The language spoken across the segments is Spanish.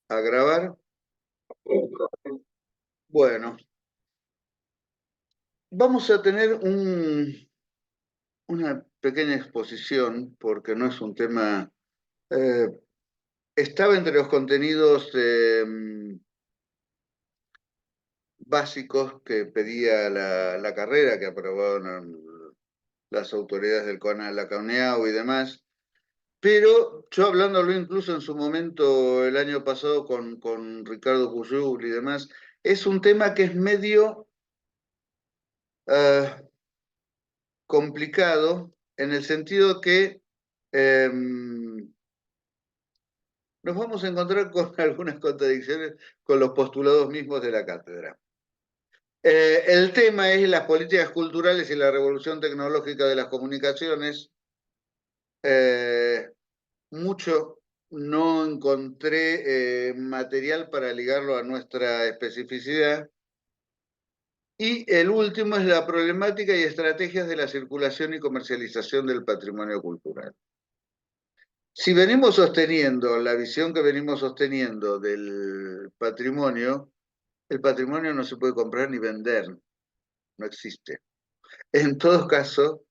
A grabar. Bueno, vamos a tener una pequeña exposición porque no es un tema... eh, estaba entre los contenidos básicos que pedía la carrera que aprobaron las autoridades del la CONEAU y demás, pero yo hablándolo incluso en su momento el año pasado con Ricardo Cuyul y demás, es un tema que es medio eh, complicado en el sentido que nos vamos a encontrar con algunas contradicciones con los postulados mismos de la cátedra. El tema es las políticas culturales y la revolución tecnológica de las comunicaciones. Eh, Mucho no encontré material para ligarlo a nuestra especificidad. Y el último es la problemática y estrategias de la circulación y comercialización del patrimonio cultural. Si venimos sosteniendo la visión que venimos sosteniendo del patrimonio, el patrimonio no se puede comprar ni vender, no existe. En todo caso,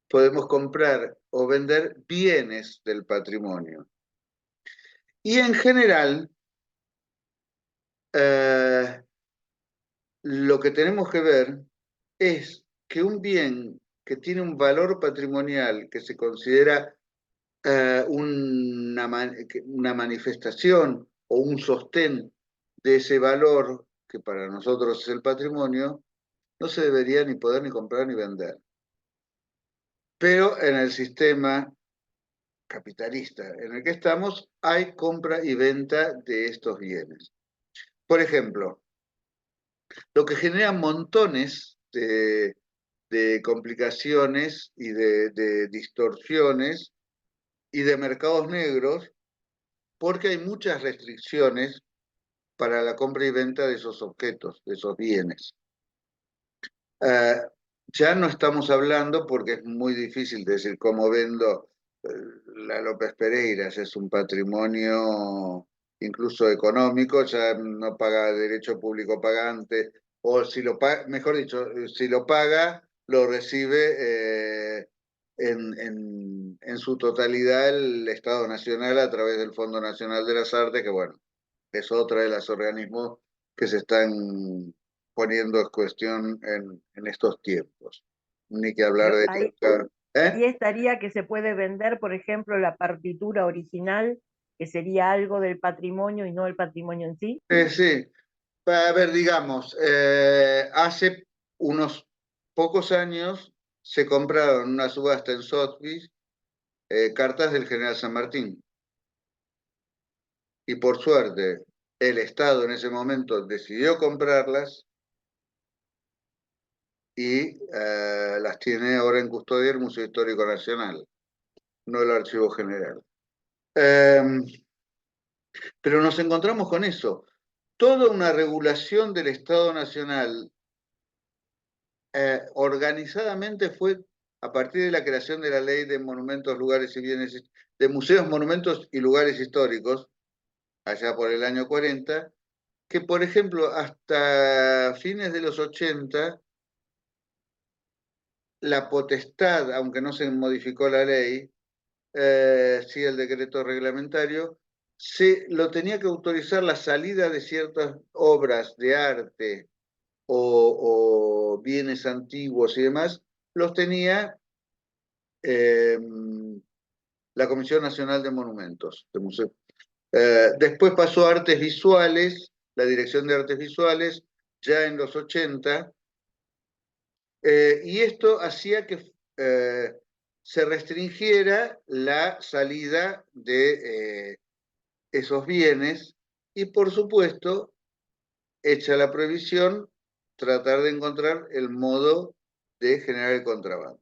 podemos comprar o vender bienes del patrimonio. Y en general, eh, lo que tenemos que ver es que un bien que tiene un valor patrimonial que se considera una manifestación o un sostén de ese valor, que para nosotros es el patrimonio, no se debería ni poder ni comprar ni vender. Pero en el sistema capitalista en el que estamos hay compra y venta de estos bienes. Por ejemplo, lo que genera montones de complicaciones y de distorsiones y de mercados negros, porque hay muchas restricciones para la compra y venta de esos objetos, de esos bienes. Eh, ya no estamos hablando, porque es muy difícil decir cómo vendo eh, la López Pereira, es un patrimonio incluso económico, ya no paga derecho público pagante, o si lo paga, mejor dicho, si lo paga, lo recibe en su totalidad el Estado Nacional a través del Fondo Nacional de las Artes, que bueno, es otra de los organismos que se están poniendo en cuestión en estos tiempos. Ni que hablar Pero de... ahí ¿Eh? estaría que se puede vender, por ejemplo, la partitura original, que sería algo del patrimonio y no el patrimonio en sí. Sí, a ver, digamos, hace unos pocos años se compraron en una subasta en Sotheby's cartas del general San Martín. Y por suerte, el Estado en ese momento decidió comprarlas y las tiene ahora en custodia el Museo Histórico Nacional, no el Archivo General. Eh, pero nos encontramos con eso. Toda una regulación del Estado Nacional organizadamente fue a partir de la creación de la Ley de Monumentos, Lugares y Bienes, de Museos, Monumentos y Lugares Históricos, allá por el año 40, que por ejemplo hasta fines de los 80 la potestad, aunque no se modificó la ley, sí el decreto reglamentario, se lo tenía que autorizar la salida de ciertas obras de arte o bienes antiguos y demás, los tenía eh, la Comisión Nacional de Monumentos, de Museos. Después pasó a Artes Visuales, la Dirección de Artes Visuales, ya en los 80, y esto hacía que se restringiera la salida de esos bienes y, por supuesto, hecha la prohibición, tratar de encontrar el modo de generar el contrabando.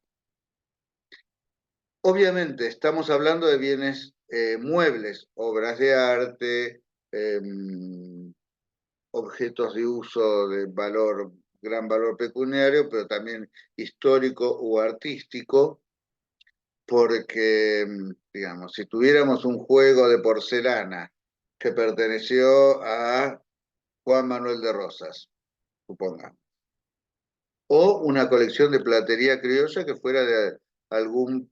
Obviamente, estamos hablando de bienes muebles, obras de arte, eh, objetos de uso de valor, gran valor pecuniario, pero también histórico o artístico, porque, digamos, si tuviéramos un juego de porcelana que perteneció a Juan Manuel de Rosas, suponga. O una colección de platería criolla que fuera de algún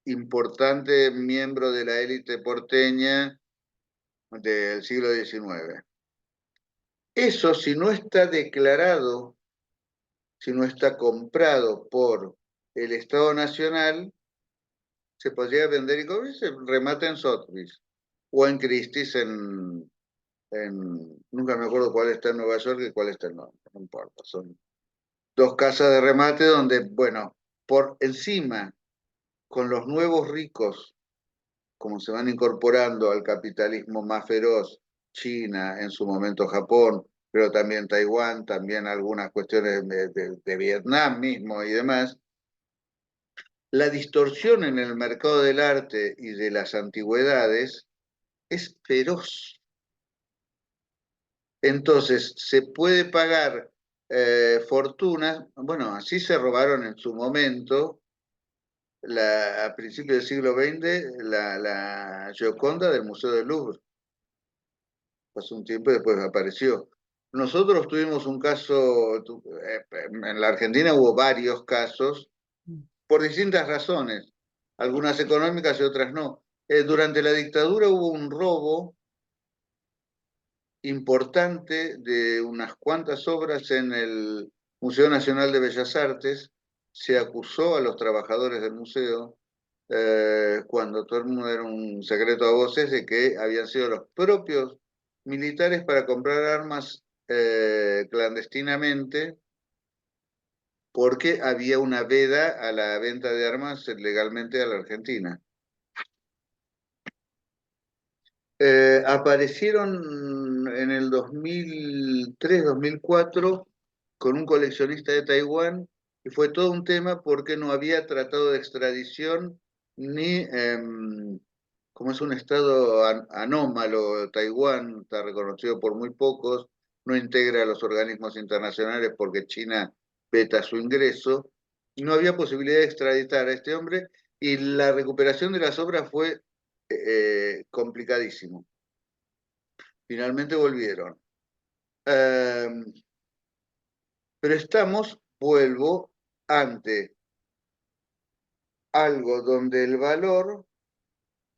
importante miembro de la élite porteña del siglo XIX. Eso, si no está declarado, si no está comprado por el Estado Nacional, se podría vender y se remata en Sotheby's o en Christie's nunca me acuerdo cuál está en Nueva York y cuál está en Londres, no importa. Son dos casas de remate donde, bueno, por encima, con los nuevos ricos, como se van incorporando al capitalismo más feroz, China, en su momento Japón, pero también Taiwán, también algunas cuestiones de Vietnam mismo y demás, la distorsión en el mercado del arte y de las antigüedades es feroz. Entonces, se puede pagar fortunas, bueno, así se robaron en su momento, a principios del siglo XX, la Gioconda del Museo del Louvre. Pasó un tiempo y después apareció. Nosotros tuvimos un caso, en la Argentina hubo varios casos, por distintas razones, algunas económicas y otras no. Durante la dictadura hubo un robo importante de unas cuantas obras en el Museo Nacional de Bellas Artes. Se acusó a los trabajadores del museo, cuando todo el mundo era un secreto a voces, de que habían sido los propios militares para comprar armas clandestinamente, porque había una veda a la venta de armas legalmente a la Argentina. Aparecieron en el 2003-2004 con un coleccionista de Taiwán y fue todo un tema porque no había tratado de extradición ni, como es un estado anómalo, Taiwán está reconocido por muy pocos, no integra a los organismos internacionales porque China veta su ingreso, y no había posibilidad de extraditar a este hombre y la recuperación de las obras fue complicadísimo. Finalmente volvieron. Pero estamos, vuelvo, ante algo donde el valor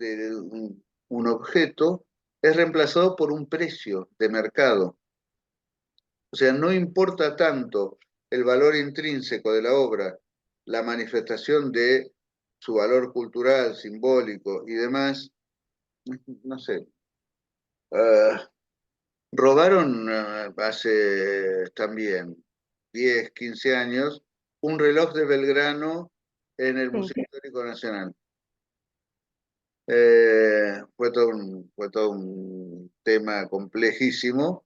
de un objeto es reemplazado por un precio de mercado. O sea, no importa tanto el valor intrínseco de la obra, la manifestación de su valor cultural, simbólico y demás, no sé. Robaron hace también 10, 15 años un reloj de Belgrano en el Sí. Museo Histórico Nacional. Fue todo un tema complejísimo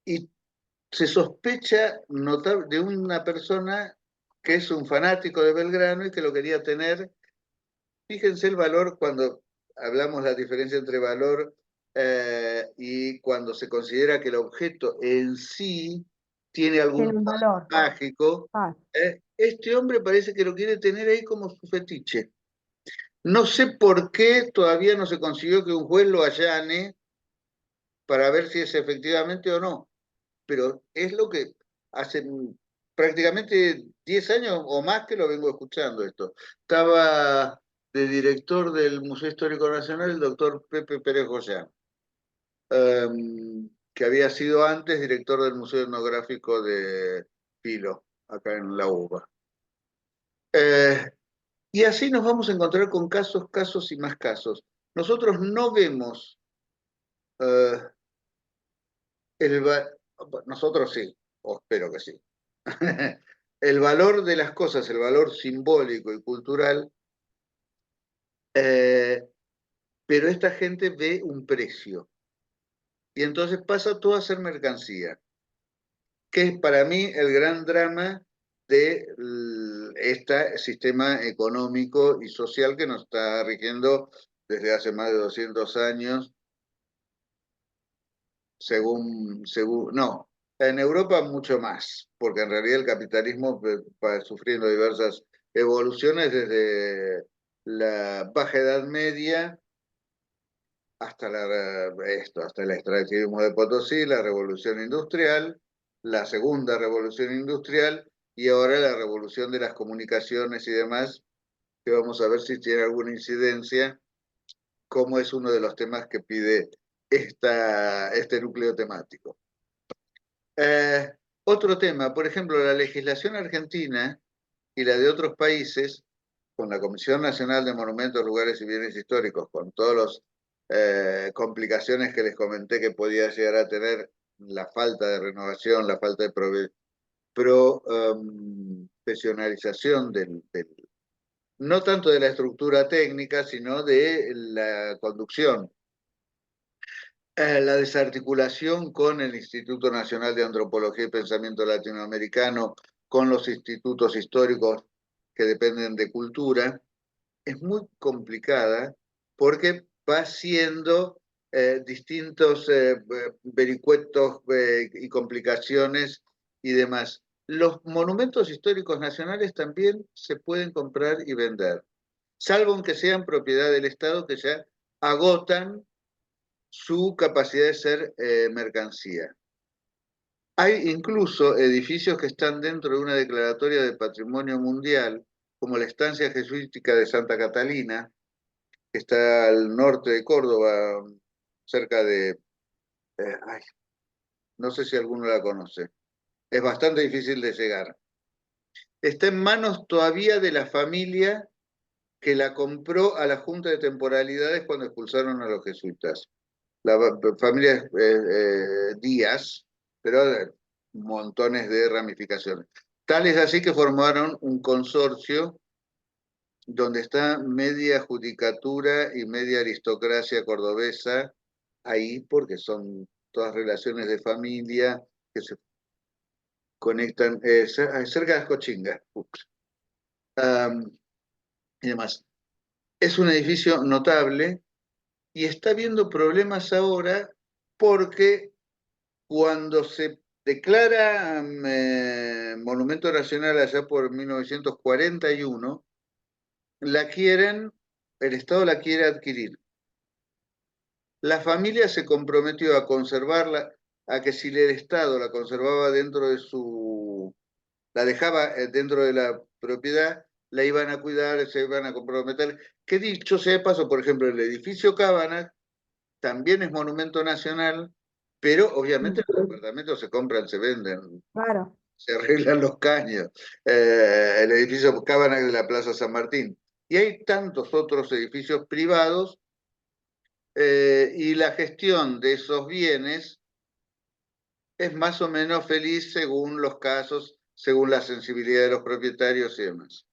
y se sospecha de una persona que es un fanático de Belgrano y que lo quería tener. Fíjense el valor cuando hablamos de la diferencia entre valor y cuando se considera que el objeto en sí tiene Tiene algún un poder valor. mágico. Ah, Este hombre parece que lo quiere tener ahí como su fetiche. No sé por qué todavía no se consiguió que un juez lo allane para ver si es efectivamente o no, pero es lo que hace prácticamente 10 años o más que lo vengo escuchando esto. Estaba de director del Museo Histórico Nacional el doctor Pepe Pérez Goyán, que había sido antes director del Museo Etnográfico de Pilo, acá en la UBA. Y así nos vamos a encontrar con casos, casos y más casos. Nosotros no vemos eh, el... Nosotros sí, o espero que sí. El valor de las cosas, el valor simbólico y cultural, eh, pero esta gente ve un precio y entonces pasa todo a ser mercancía, que es para mí el gran drama de este sistema económico y social que nos está rigiendo desde hace más de 200 años, no, en Europa mucho más, porque en realidad el capitalismo va sufriendo diversas evoluciones desde la Baja Edad Media hasta el extractivismo de Potosí, la revolución industrial, la segunda revolución industrial y ahora la revolución de las comunicaciones y demás, que vamos a ver si tiene alguna incidencia, como es uno de los temas que pide este núcleo temático. Otro tema, por ejemplo, la legislación argentina y la de otros países, con la Comisión Nacional de Monumentos, Lugares y Bienes Históricos, con todas las complicaciones que les comenté que podía llegar a tener la falta de renovación, la falta de profesionalización no tanto de la estructura técnica, sino de la conducción. La desarticulación con el Instituto Nacional de Antropología y Pensamiento Latinoamericano, con los institutos históricos que dependen de cultura, es muy complicada porque va haciendo distintos vericuetos y complicaciones y demás. Los monumentos históricos nacionales también se pueden comprar y vender, salvo aunque sean propiedad del Estado, que ya agotan su capacidad de ser mercancía. Hay incluso edificios que están dentro de una declaratoria de patrimonio mundial, como la estancia jesuítica de Santa Catalina, que está al norte de Córdoba, cerca de... ay, no sé si alguno la conoce. Es bastante difícil de llegar. Está en manos todavía de la familia que la compró a la Junta de Temporalidades cuando expulsaron a los jesuitas. La familia Díaz, pero montones de ramificaciones. Tal es así que formaron un consorcio donde está media judicatura y media aristocracia cordobesa ahí, porque son todas relaciones de familia que se conectan cerca de las Cochingas y demás. Es un edificio notable y está habiendo problemas ahora porque cuando se declara Monumento Nacional allá por 1941, el Estado la quiere adquirir. La familia se comprometió a conservarla, a que si el Estado la conservaba dentro de la dejaba dentro de la propiedad, la iban a cuidar, se iban a comprometer. Que dicho sea de paso, por ejemplo, el edificio Cábana también es monumento nacional, pero obviamente los departamentos se compran, se venden, Claro. se arreglan los caños. El edificio Cábana de la Plaza San Martín. Y hay tantos otros edificios privados y la gestión de esos bienes es más o menos feliz según los casos, según la sensibilidad de los propietarios y demás.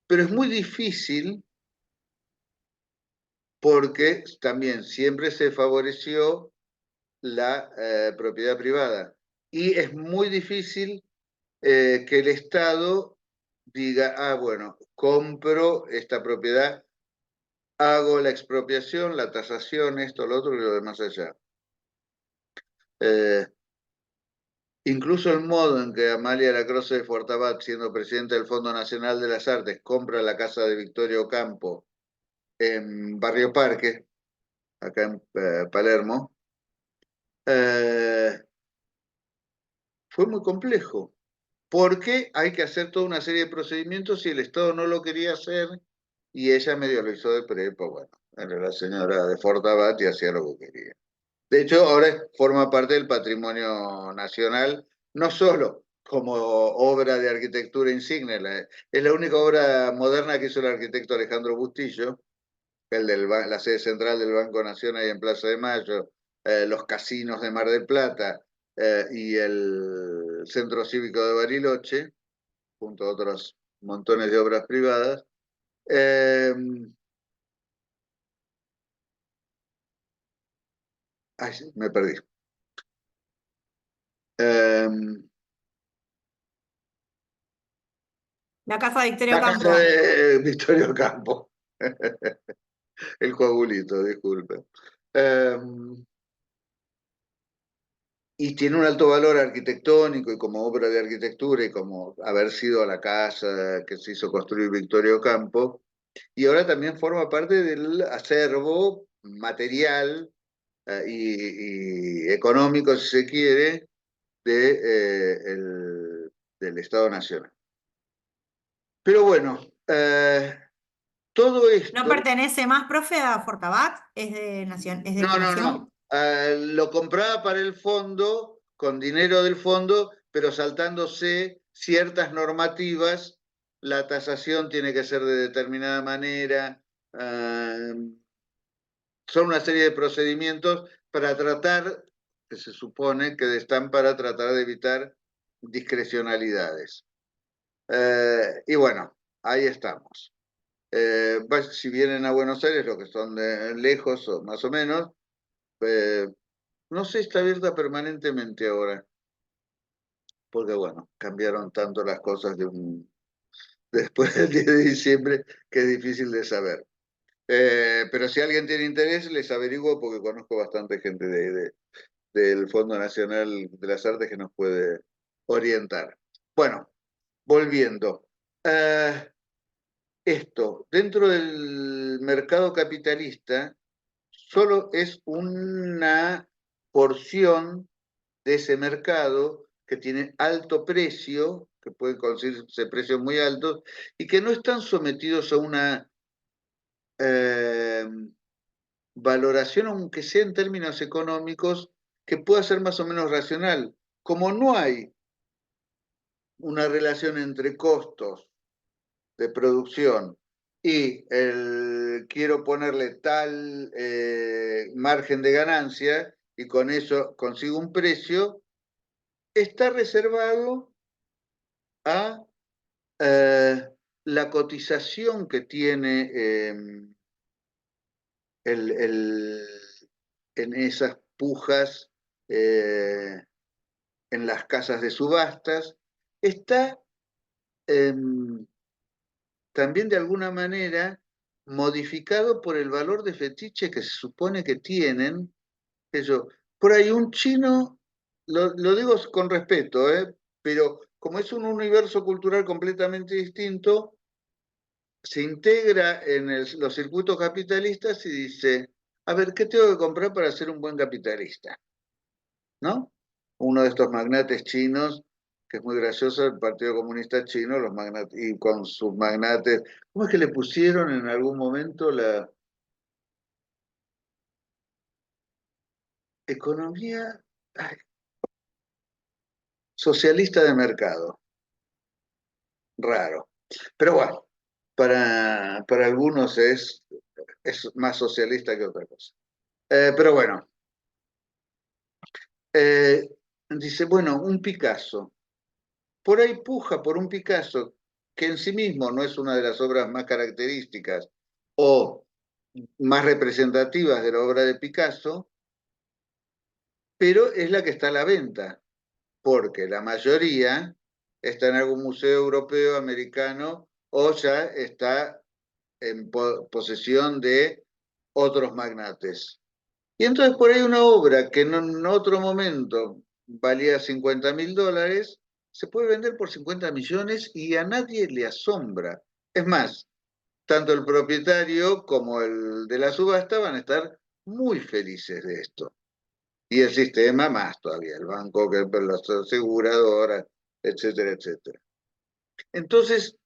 Pero es muy difícil porque también siempre se favoreció la propiedad privada. Y es muy difícil que el Estado diga, ah, bueno, compro esta propiedad, hago la expropiación, la tasación, esto, lo otro y lo demás allá. Incluso el modo en que Amalia Lacroze de Fortabat, siendo presidenta del Fondo Nacional de las Artes, compra la casa de Victorio Ocampo en Barrio Parque, acá en Palermo, fue muy complejo, porque hay que hacer toda una serie de procedimientos y el Estado no lo quería hacer y ella medio lo hizo de prepo, bueno, era la señora de Fortabat y hacía lo que quería. De hecho, ahora forma parte del patrimonio nacional, no solo como obra de arquitectura insigne, es la única obra moderna que hizo el arquitecto Alejandro Bustillo, la sede central del Banco Nación ahí en Plaza de Mayo, los casinos de Mar del Plata y el Centro Cívico de Bariloche, junto a otros montones de obras privadas. Ay, sí, me perdí. La casa de Victorio La Campo. casa de Victorio Campo. El coagulito, disculpe. Y tiene un alto valor arquitectónico y como obra de arquitectura y como haber sido la casa que se hizo construir Victorio Campo. Y ahora también forma parte del acervo material y económico, si se quiere, del Estado Nacional. Pero bueno, todo ¿No esto, pertenece más, profe, a Fortabat? ¿Es de la no. nación? Lo compraba para el fondo, con dinero del fondo, pero saltándose ciertas normativas. La tasación tiene que ser de determinada manera. Son una serie de procedimientos para tratar, que se supone que están para tratar de evitar discrecionalidades. Y bueno, ahí estamos. Si vienen a Buenos Aires, los que son de lejos o más o menos, eh, no sé, está abierta permanentemente ahora, porque bueno, cambiaron tanto las cosas después del 10 de diciembre que es difícil de saber. Pero si alguien tiene interés, les averiguo porque conozco bastante gente del Fondo Nacional de las Artes que nos puede orientar. Bueno, volviendo. Esto, dentro del mercado capitalista, solo es una porción de ese mercado que tiene alto precio, que pueden conseguirse precios muy altos, y que no están sometidos a una eh, valoración, aunque sea en términos económicos, que pueda ser más o menos racional. Como no hay una relación entre costos de producción y quiero ponerle tal margen de ganancia y con eso consigo un precio, está reservado a la cotización que tiene el, el, en esas pujas, en las casas de subastas, está también de alguna manera modificado por el valor de fetiche que se supone que tienen. Eso. Por ahí un chino, lo digo con respeto, pero como es un universo cultural completamente distinto, se integra en los circuitos capitalistas y dice, a ver, ¿qué tengo que comprar para ser un buen capitalista? ¿No? Uno de estos magnates chinos, que es muy gracioso, el Partido Comunista Chino, los magnates, y con sus magnates, ¿cómo es que le pusieron en algún momento la economía socialista de mercado? Raro. Pero bueno, para algunos es más socialista que otra cosa. Pero bueno, eh, dice, bueno, un Picasso. Por ahí puja por un Picasso que en sí mismo no es una de las obras más características o más representativas de la obra de Picasso, pero es la que está a la venta, porque la mayoría está en algún museo europeo, americano, o ya está en posesión de otros magnates. Y entonces por ahí una obra que en otro momento valía $50.000, se puede vender por 50 millones y a nadie le asombra. Es más, tanto el propietario como el de la subasta van a estar muy felices de esto. Y el sistema más todavía, el banco, las aseguradoras, etcétera, etcétera. Entonces,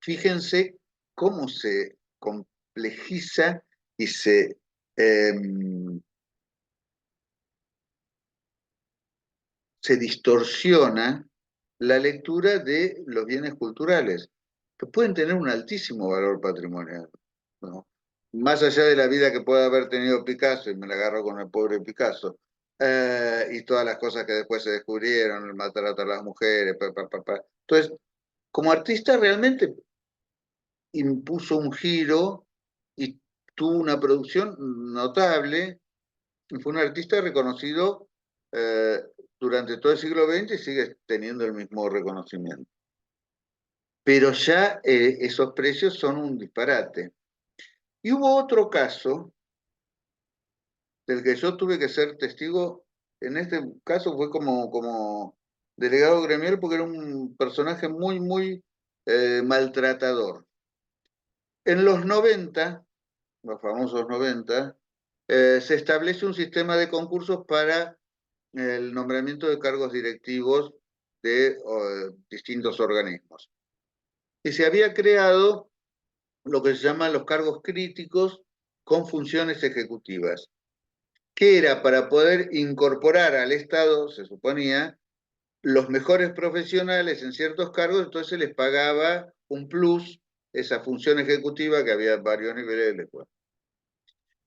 fíjense cómo se complejiza y se distorsiona la lectura de los bienes culturales, que pueden tener un altísimo valor patrimonial, ¿no? Más allá de la vida que pueda haber tenido Picasso, y me la agarro con el pobre Picasso, y todas las cosas que después se descubrieron, el maltrato a las mujeres, Entonces, como artista realmente impuso un giro y tuvo una producción notable, y fue un artista reconocido eh, durante todo el siglo XX y sigue teniendo el mismo reconocimiento. Pero ya esos precios son un disparate. Y hubo otro caso del que yo tuve que ser testigo, en este caso fue como delegado gremial porque era un personaje muy maltratador. En los 90, los famosos 90, se establece un sistema de concursos para el nombramiento de cargos directivos de distintos organismos. Y se había creado lo que se llaman los cargos críticos con funciones ejecutivas, que era para poder incorporar al Estado, se suponía, los mejores profesionales en ciertos cargos, entonces se les pagaba un plus, esa función ejecutiva, que había varios niveles después.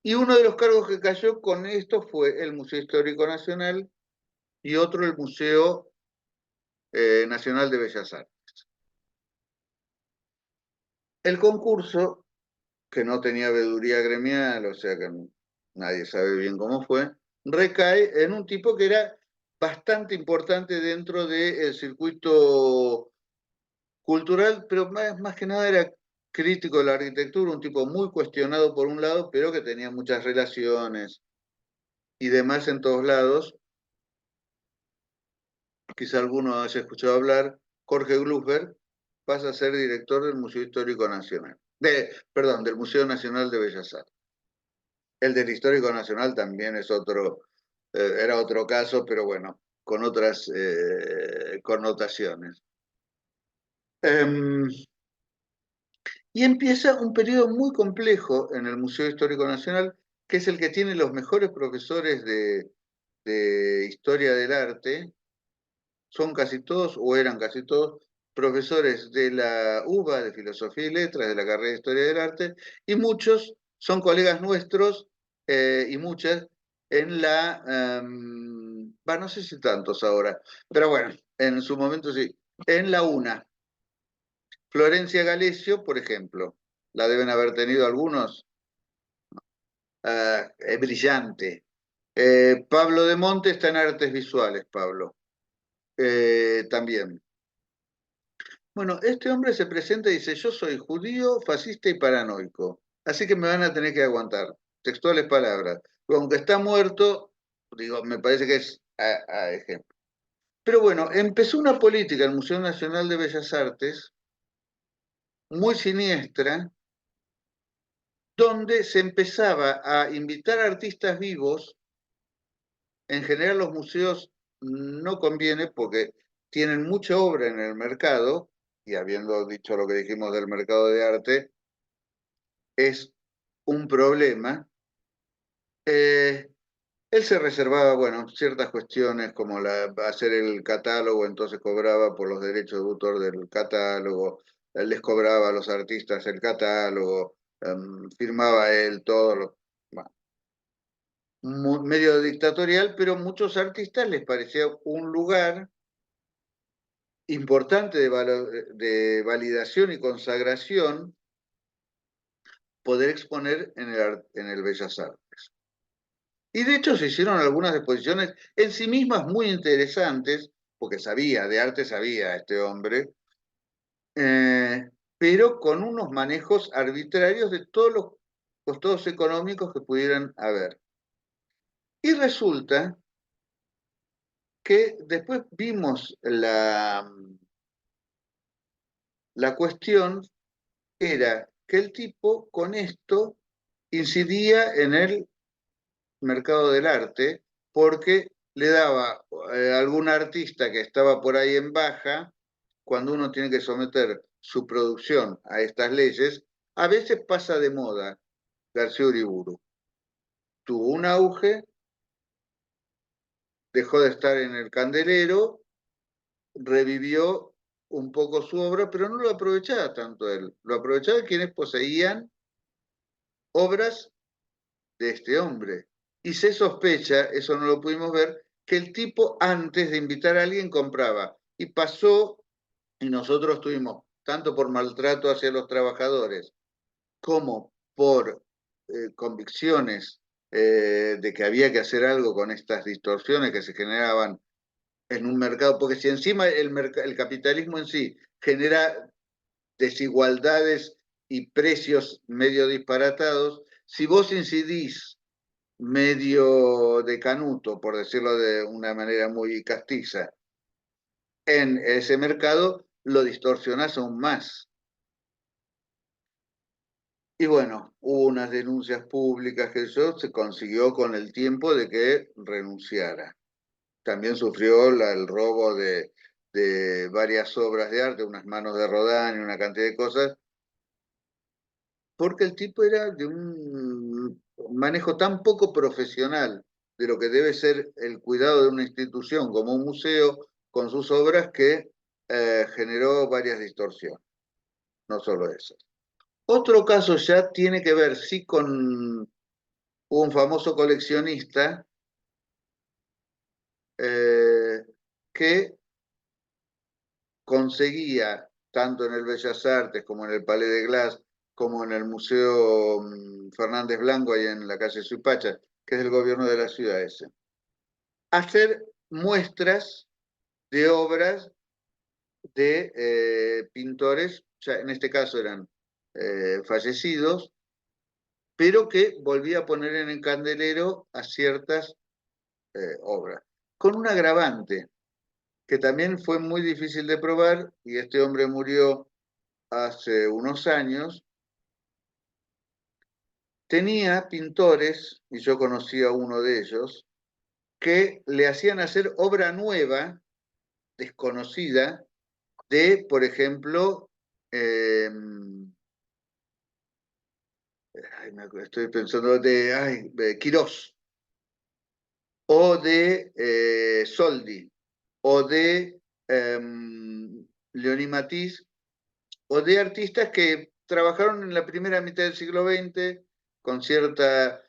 Y uno de los cargos que cayó con esto fue el Museo Histórico Nacional y otro el Museo Nacional de Bellas Artes. El concurso, que no tenía veeduría gremial, o sea que nadie sabe bien cómo fue, recae en un tipo que era bastante importante dentro del circuito cultural, pero más que nada era crítico de la arquitectura, un tipo muy cuestionado por un lado, pero que tenía muchas relaciones y demás en todos lados. Quizá alguno haya escuchado hablar, Jorge Glufer pasa a ser director del Museo Histórico Nacional, perdón, del Museo Nacional de Bellas Artes. El del Histórico Nacional también es era otro caso, pero bueno, con otras connotaciones. Y empieza un periodo muy complejo en el Museo Histórico Nacional, que es el que tiene los mejores profesores de historia del arte. Son casi todos, o eran casi todos, profesores de la UBA, de Filosofía y Letras, de la carrera de Historia del Arte, y muchos son colegas nuestros, y muchas, en no sé si tantos ahora, pero bueno, en su momento sí, en la UNA. Florencia Galecio, por ejemplo, la deben haber tenido algunos, es brillante. Pablo de Monte está en Artes Visuales, Pablo, también. Bueno, este hombre se presenta y dice, yo soy judío, fascista y paranoico, así que me van a tener que aguantar. Textuales palabras. Aunque está muerto, digo, me parece que es a ejemplo. Pero bueno, empezó una política el Museo Nacional de Bellas Artes muy siniestra, donde se empezaba a invitar a artistas vivos. En general los museos no conviene porque tienen mucha obra en el mercado, y habiendo dicho lo que dijimos del mercado de arte, es un problema. Él se reservaba, bueno, ciertas cuestiones como hacer el catálogo, entonces cobraba por los derechos de autor del catálogo, él les cobraba a los artistas el catálogo, firmaba él todo, bueno, medio dictatorial, pero a muchos artistas les parecía un lugar importante de validación y consagración poder exponer en el Bellas Artes. Y de hecho se hicieron algunas exposiciones en sí mismas muy interesantes, porque de arte sabía este hombre, pero con unos manejos arbitrarios de todos los costados económicos que pudieran haber. Y resulta que después vimos la cuestión, era que el tipo con esto incidía en el mercado del arte, porque le daba a algún artista que estaba por ahí en baja, cuando uno tiene que someter su producción a estas leyes, a veces pasa de moda García Uriburu. Tuvo un auge, dejó de estar en el candelero, revivió un poco su obra, pero no lo aprovechaba tanto él, lo aprovechaba quienes poseían obras de este hombre. Y se sospecha, eso no lo pudimos ver, que el tipo antes de invitar a alguien compraba. Y pasó, y nosotros tuvimos, tanto por maltrato hacia los trabajadores, como por convicciones de que había que hacer algo con estas distorsiones que se generaban en un mercado, porque si encima el capitalismo en sí genera desigualdades y precios medio disparatados, si vos incidís medio de canuto, por decirlo de una manera muy castiza, en ese mercado, lo distorsionás aún más. Y bueno, hubo unas denuncias públicas que eso se consiguió con el tiempo de que renunciara. También sufrió el robo de varias obras de arte, unas manos de Rodin y una cantidad de cosas, porque el tipo era de un manejo tan poco profesional de lo que debe ser el cuidado de una institución como un museo con sus obras que generó varias distorsiones, no solo eso. Otro caso ya tiene que ver, sí, con un famoso coleccionista eh, que conseguía, tanto en el Bellas Artes como en el Palais de Glass, como en el Museo Fernández Blanco, ahí en la calle Suipacha, que es del gobierno de la ciudad ese, hacer muestras de obras de pintores, ya en este caso eran fallecidos, pero que volvía a poner en el candelero a ciertas obras, con un agravante que también fue muy difícil de probar, y este hombre murió hace unos años. Tenía pintores, y yo conocí a uno de ellos, que le hacían hacer obra nueva, desconocida, de, por ejemplo, estoy pensando de Quirós, o de Soldi, o de Leoní Matisse, o de artistas que trabajaron en la primera mitad del siglo XX con ciertas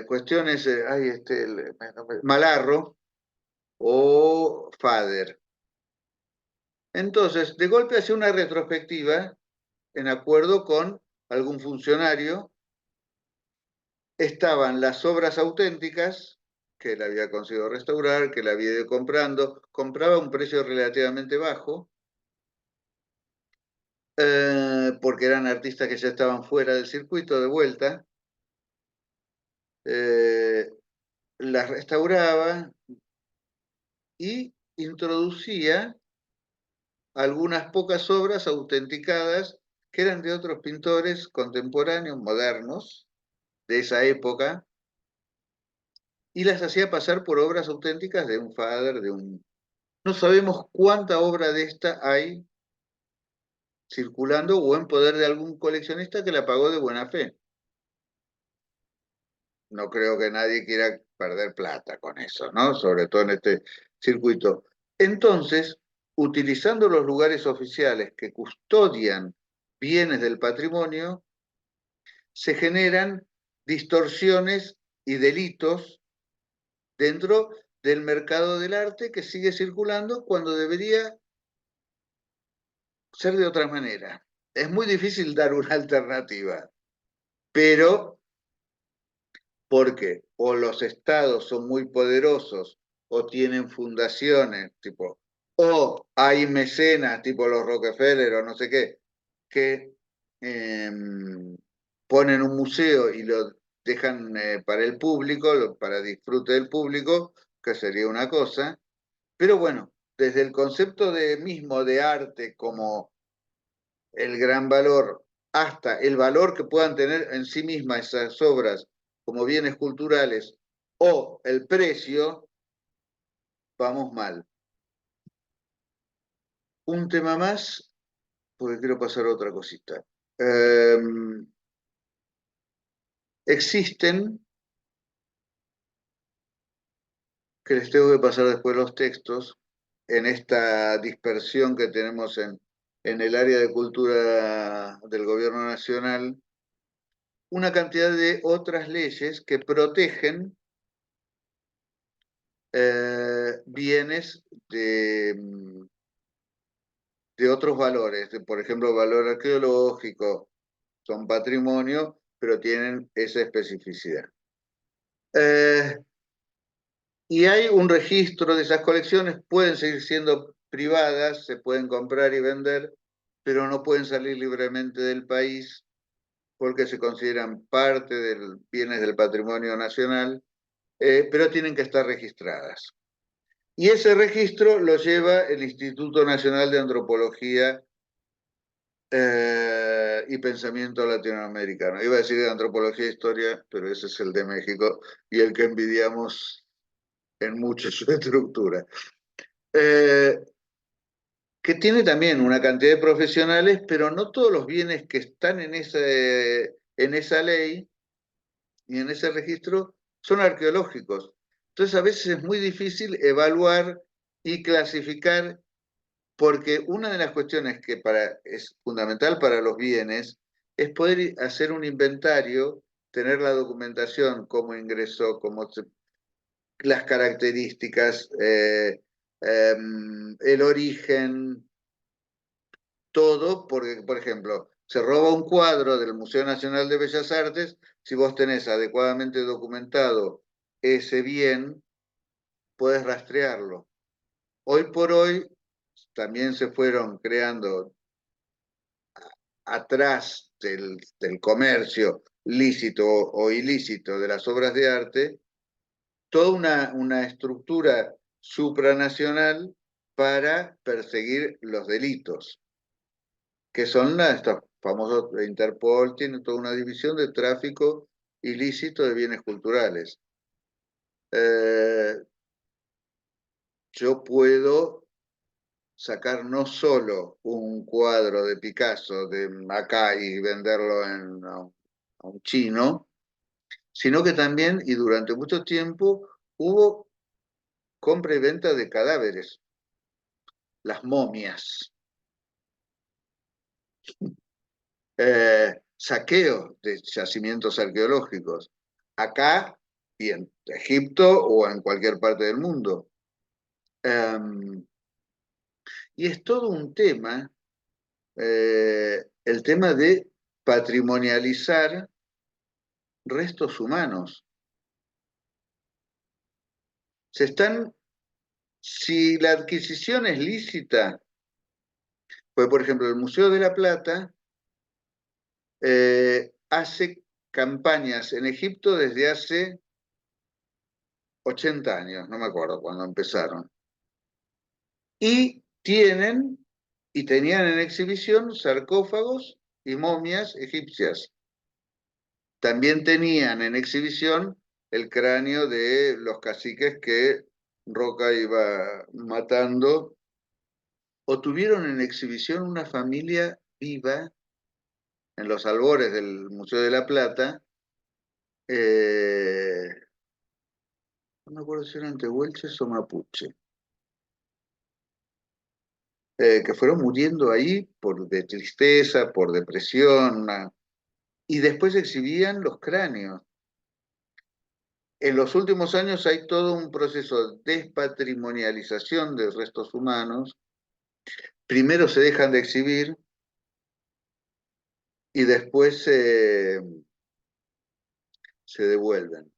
cuestiones, Malarro o Fader. Entonces, de golpe hacía una retrospectiva en acuerdo con algún funcionario. Estaban las obras auténticas, que él había conseguido restaurar, que él había ido comprando, compraba a un precio relativamente bajo, porque eran artistas que ya estaban fuera del circuito de vuelta, las restauraba y introducía algunas pocas obras autenticadas que eran de otros pintores contemporáneos, modernos, de esa época, y las hacía pasar por obras auténticas de un Fader, de un... No sabemos cuánta obra de esta hay circulando o en poder de algún coleccionista que la pagó de buena fe. No creo que nadie quiera perder plata con eso, ¿no? Sobre todo en este circuito. Entonces, utilizando los lugares oficiales que custodian bienes del patrimonio, se generan distorsiones y delitos dentro del mercado del arte que sigue circulando cuando debería ser de otra manera. Es muy difícil dar una alternativa, pero porque o los estados son muy poderosos o tienen fundaciones, tipo, o hay mecenas, tipo los Rockefeller o no sé qué, que eh, ponen un museo y lo dejan para el público, para disfrute del público, que sería una cosa, pero bueno, desde el concepto de mismo de arte como el gran valor hasta el valor que puedan tener en sí mismas esas obras como bienes culturales o el precio, vamos mal. Un tema más, porque quiero pasar a otra cosita. Existen, que les tengo que pasar después los textos, en esta dispersión que tenemos en el área de cultura del gobierno nacional, una cantidad de otras leyes que protegen bienes de otros valores, por ejemplo, valor arqueológico, son patrimonio, pero tienen esa especificidad. Y hay un registro de esas colecciones, pueden seguir siendo privadas, se pueden comprar y vender, pero no pueden salir libremente del país porque se consideran parte de bienes del patrimonio nacional, pero tienen que estar registradas. Y ese registro lo lleva el Instituto Nacional de Antropología y pensamiento latinoamericano. Iba a decir de antropología e historia, pero ese es el de México y el que envidiamos en mucho su estructura. Que tiene también una cantidad de profesionales, pero no todos los bienes que están en esa ley y en ese registro son arqueológicos. Entonces a veces es muy difícil evaluar y clasificar, porque una de las cuestiones que es fundamental para los bienes es poder hacer un inventario, tener la documentación, cómo ingresó, las características, el origen, todo, porque, por ejemplo, se roba un cuadro del Museo Nacional de Bellas Artes, si vos tenés adecuadamente documentado ese bien, puedes rastrearlo. Hoy por hoy también se fueron creando atrás del comercio lícito o ilícito de las obras de arte, toda una estructura supranacional para perseguir los delitos, que son estos famosos de Interpol, tiene toda una división de tráfico ilícito de bienes culturales. Yo puedo sacar no solo un cuadro de Picasso de acá y venderlo a un chino, sino que también, y durante mucho tiempo, hubo compra y venta de cadáveres, las momias, saqueo de yacimientos arqueológicos, acá y en Egipto o en cualquier parte del mundo. Y es todo un tema, el tema de patrimonializar restos humanos. Si la adquisición es lícita, pues por ejemplo el Museo de la Plata hace campañas en Egipto desde hace 80 años, no me acuerdo cuándo empezaron. Y tenían en exhibición sarcófagos y momias egipcias. También tenían en exhibición el cráneo de los caciques que Roca iba matando, o tuvieron en exhibición una familia viva en los albores del Museo de la Plata, no me acuerdo si eran tehuelches o mapuche, que fueron muriendo ahí de tristeza, por depresión, y después exhibían los cráneos. En los últimos años hay todo un proceso de despatrimonialización de restos humanos. Primero se dejan de exhibir y después se devuelven.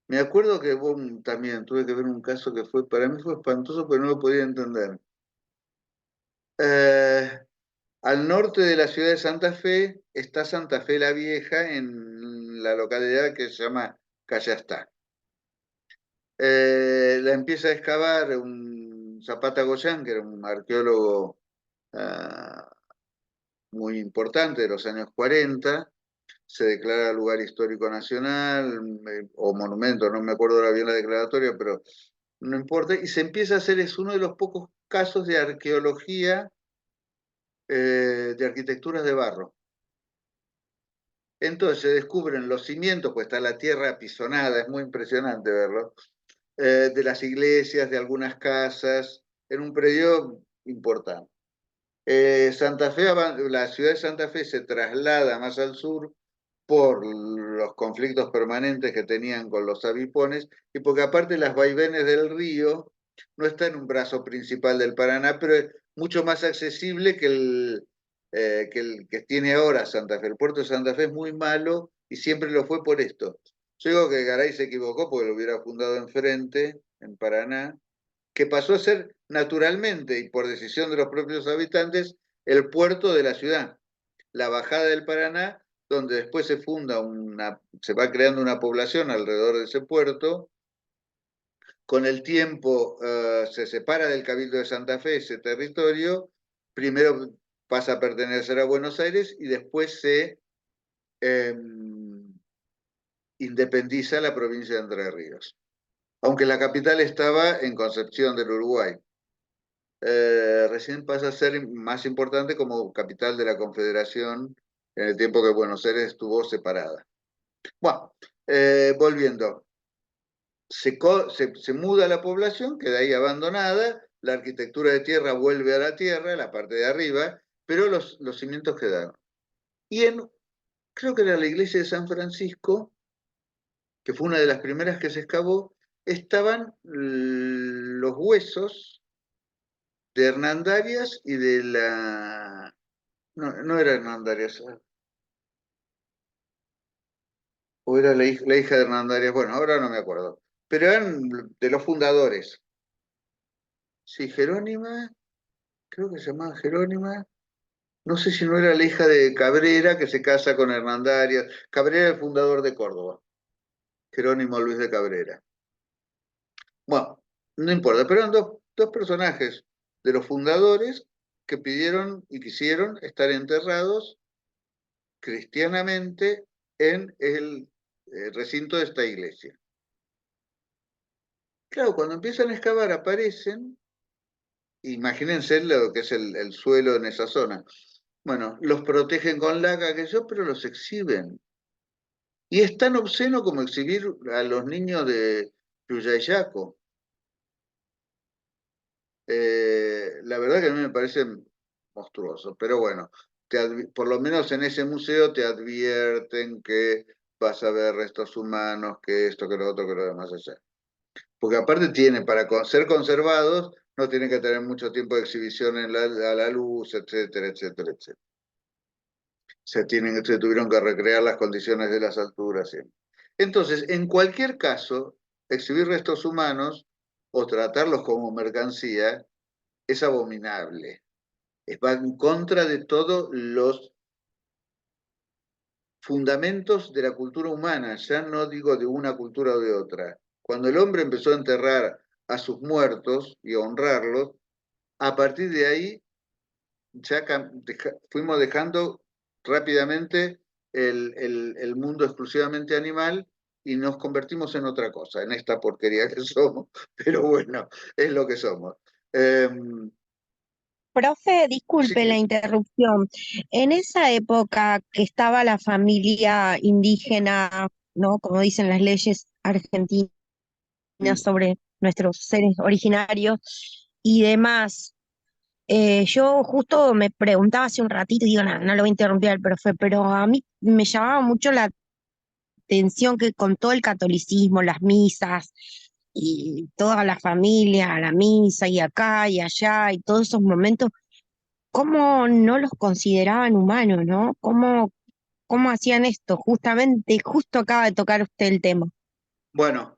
Me acuerdo que también tuve que ver un caso que para mí fue espantoso, pero no lo podía entender. Al norte de la ciudad de Santa Fe está Santa Fe la Vieja, en la localidad que se llama Callastá. La empieza a excavar un Zapata Goyán, que era un arqueólogo muy importante de los años 40, se declara lugar histórico nacional o monumento, no me acuerdo ahora bien la declaratoria, pero no importa, y se empieza a hacer, es uno de los pocos casos de arqueología de arquitecturas de barro. Entonces se descubren los cimientos, pues está la tierra apisonada, es muy impresionante verlo, de las iglesias, de algunas casas, en un predio importante. Santa Fe, la ciudad de Santa Fe se traslada más al sur por los conflictos permanentes que tenían con los avipones y porque aparte las vaivenes del río no está en un brazo principal del Paraná, pero es mucho más accesible que el que tiene ahora Santa Fe. El puerto de Santa Fe es muy malo y siempre lo fue por esto. Yo digo que Garay se equivocó porque lo hubiera fundado enfrente, en Paraná, que pasó a ser naturalmente y por decisión de los propios habitantes el puerto de la ciudad. La bajada del Paraná, donde después se va creando una población alrededor de ese puerto. Con el tiempo se separa del Cabildo de Santa Fe ese territorio, primero pasa a pertenecer a Buenos Aires y después se independiza la provincia de Entre Ríos, aunque la capital estaba en Concepción del Uruguay. Recién pasa a ser más importante como capital de la Confederación en el tiempo que Buenos Aires estuvo separada. Bueno, volviendo, se muda la población, queda ahí abandonada, la arquitectura de tierra vuelve a la tierra, la parte de arriba, pero los cimientos quedaron. Y creo que era la iglesia de San Francisco, que fue una de las primeras que se excavó, estaban los huesos de Hernandarias y de la... No, no era Hernandarias, o era la hija de Hernandarias, bueno, ahora no me acuerdo, pero eran de los fundadores. Sí, Jerónima, creo que se llamaba Jerónima, no sé si no era la hija de Cabrera, que se casa con Hernandarias. Cabrera, el fundador de Córdoba, Jerónimo Luis de Cabrera. Bueno, no importa, pero eran dos personajes de los fundadores que pidieron y quisieron estar enterrados cristianamente en el recinto de esta iglesia. Claro, cuando empiezan a excavar aparecen, imagínense lo que es el suelo en esa zona. Bueno, los protegen con laca, pero los exhiben. Y es tan obsceno como exhibir a los niños de Yuyayaco. La verdad que a mí me parece monstruoso, pero bueno, por lo menos en ese museo te advierten que vas a ver restos humanos, que esto, que lo otro, que lo demás allá. Porque aparte para ser conservados, no tienen que tener mucho tiempo de exhibición a la luz, etcétera, etcétera, etcétera. Se tuvieron que recrear las condiciones de las alturas. ¿Sí? Entonces, en cualquier caso, exhibir restos humanos o tratarlos como mercancía es abominable. Va en contra de todos los fundamentos de la cultura humana, ya no digo de una cultura o de otra. Cuando el hombre empezó a enterrar a sus muertos y a honrarlos, a partir de ahí ya fuimos dejando rápidamente el mundo exclusivamente animal y nos convertimos en otra cosa, en esta porquería que somos, pero bueno, es lo que somos. Profe, disculpe la Sí, interrupción. En esa época que estaba la familia indígena, ¿no? Como dicen las leyes argentinas sobre nuestros seres originarios y demás, yo justo me preguntaba hace un ratito, y digo, no, no lo voy a interrumpir al profe, pero a mí me llamaba mucho la atención que con todo el catolicismo, las misas y toda la familia, la misa y acá y allá y todos esos momentos, cómo no los consideraban humanos, ¿no? ¿Cómo hacían esto? Justamente, justo acaba de tocar usted el tema. bueno,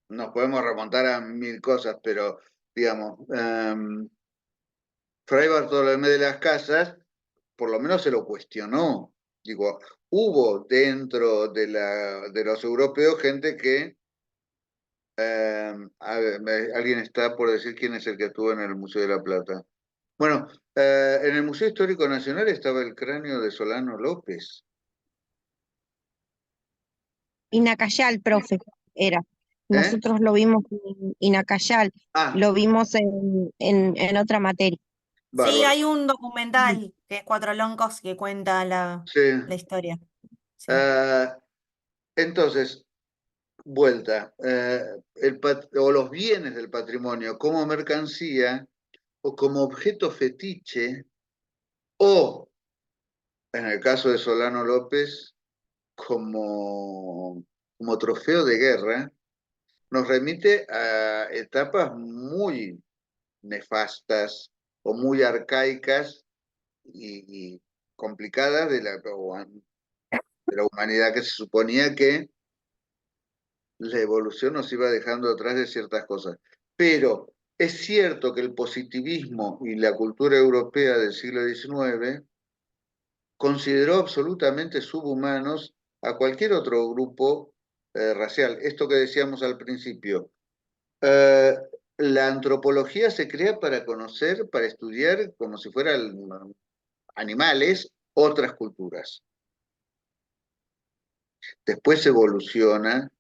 nos podemos remontar a mil cosas, pero digamos, Fray Bartolomé de las Casas por lo menos se lo cuestionó. Digo, hubo dentro de los europeos gente que, alguien está por decir quién es el que estuvo en el Museo de la Plata. Bueno, en el Museo Histórico Nacional estaba el cráneo de Solano López. Inacayal, profe, era. ¿Eh? Nosotros lo vimos en Inacayal, Ah, lo vimos en otra materia. Sí, bárbaro. hay un documental que es Cuatro Loncos que cuenta Sí. la historia. Sí. Ah, entonces, vuelta, o los bienes del patrimonio como mercancía o como objeto fetiche, o en el caso de Solano López, como trofeo de guerra, nos remite a etapas muy nefastas o muy arcaicas y complicadas de la humanidad, que se suponía que la evolución nos iba dejando atrás de ciertas cosas. Pero es cierto que el positivismo y la cultura europea del siglo XIX consideró absolutamente subhumanos a cualquier otro grupo racial. Esto que decíamos al principio. la antropología se crea para conocer, para estudiar como si fueran animales, otras culturas. Después evoluciona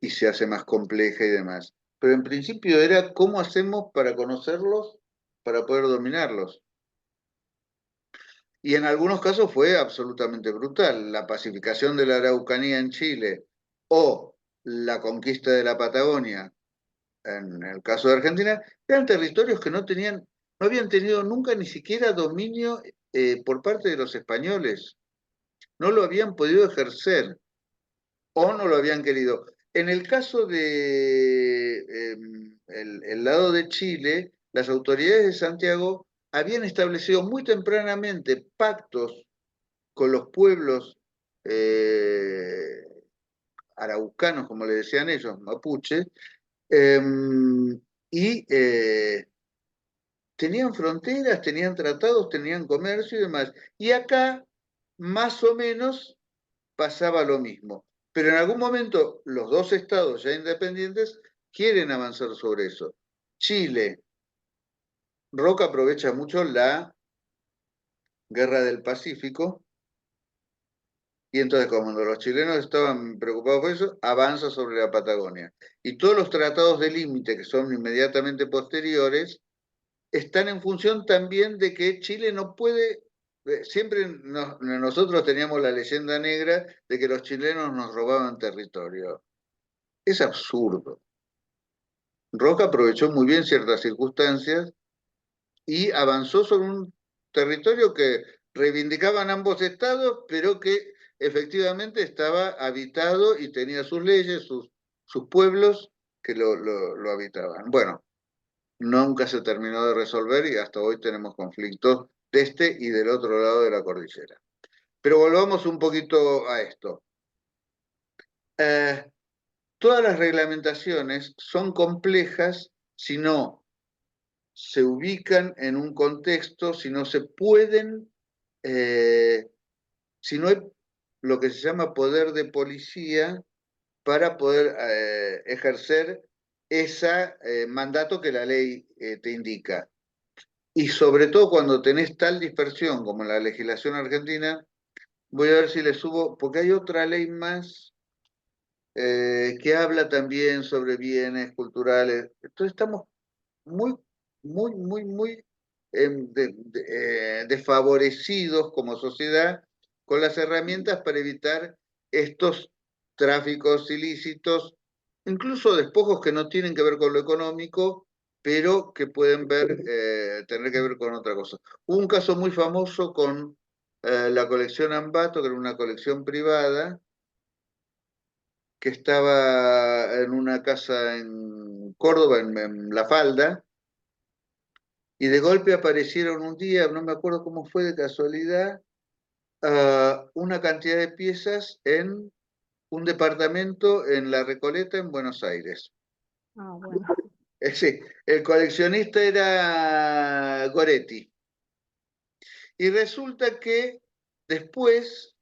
y se hace más compleja y demás. Pero en principio era cómo hacemos para conocerlos, para poder dominarlos. Y en algunos casos fue absolutamente brutal. La pacificación de la Araucanía en Chile o la conquista de la Patagonia, en el caso de Argentina, eran territorios que no tenían, no habían tenido nunca ni siquiera dominio por parte de los españoles. No lo habían podido ejercer o no lo habían querido. En el caso de el lado de Chile, las autoridades de Santiago habían establecido muy tempranamente pactos con los pueblos eh, araucanos, como le decían ellos, mapuche, eh, y tenían fronteras, tenían tratados, tenían comercio y demás. Y acá, más o menos, pasaba lo mismo. Pero en algún momento los dos estados ya independientes quieren avanzar sobre eso. Chile, Roca aprovecha mucho la guerra del Pacífico y entonces cuando los chilenos estaban preocupados por eso, avanza sobre la Patagonia. Y todos los tratados de límite que son inmediatamente posteriores están en función también de que Chile no puede. Siempre nosotros teníamos la leyenda negra de que los chilenos nos robaban territorio. Es absurdo. Roca aprovechó muy bien ciertas circunstancias y avanzó sobre un territorio que reivindicaban ambos estados, pero que efectivamente estaba habitado y tenía sus leyes, sus pueblos que lo habitaban. Bueno, nunca se terminó de resolver y hasta hoy tenemos conflictos de este y del otro lado de la cordillera. Pero volvamos un poquito a esto. Eh, Todas las reglamentaciones son complejas si no se ubican en un contexto, si no se pueden, si no hay lo que se llama poder de policía para poder ejercer ese mandato que la ley te indica. Y sobre todo cuando tenés tal dispersión como en la legislación argentina, voy a ver si le subo, porque hay otra ley más que habla también sobre bienes culturales. Entonces estamos muy, muy desfavorecidos como sociedad con las herramientas para evitar estos tráficos ilícitos, incluso despojos que no tienen que ver con lo económico, pero que pueden tener que ver con otra cosa. Hubo un caso muy famoso con la colección Ambato, que era una colección privada, que estaba en una casa en Córdoba, en La Falda, y de golpe aparecieron un día, no me acuerdo cómo fue de casualidad, una cantidad de piezas en un departamento en La Recoleta, en Buenos Aires. Ah, bueno. Sí, el coleccionista era Goretti. Y resulta que después,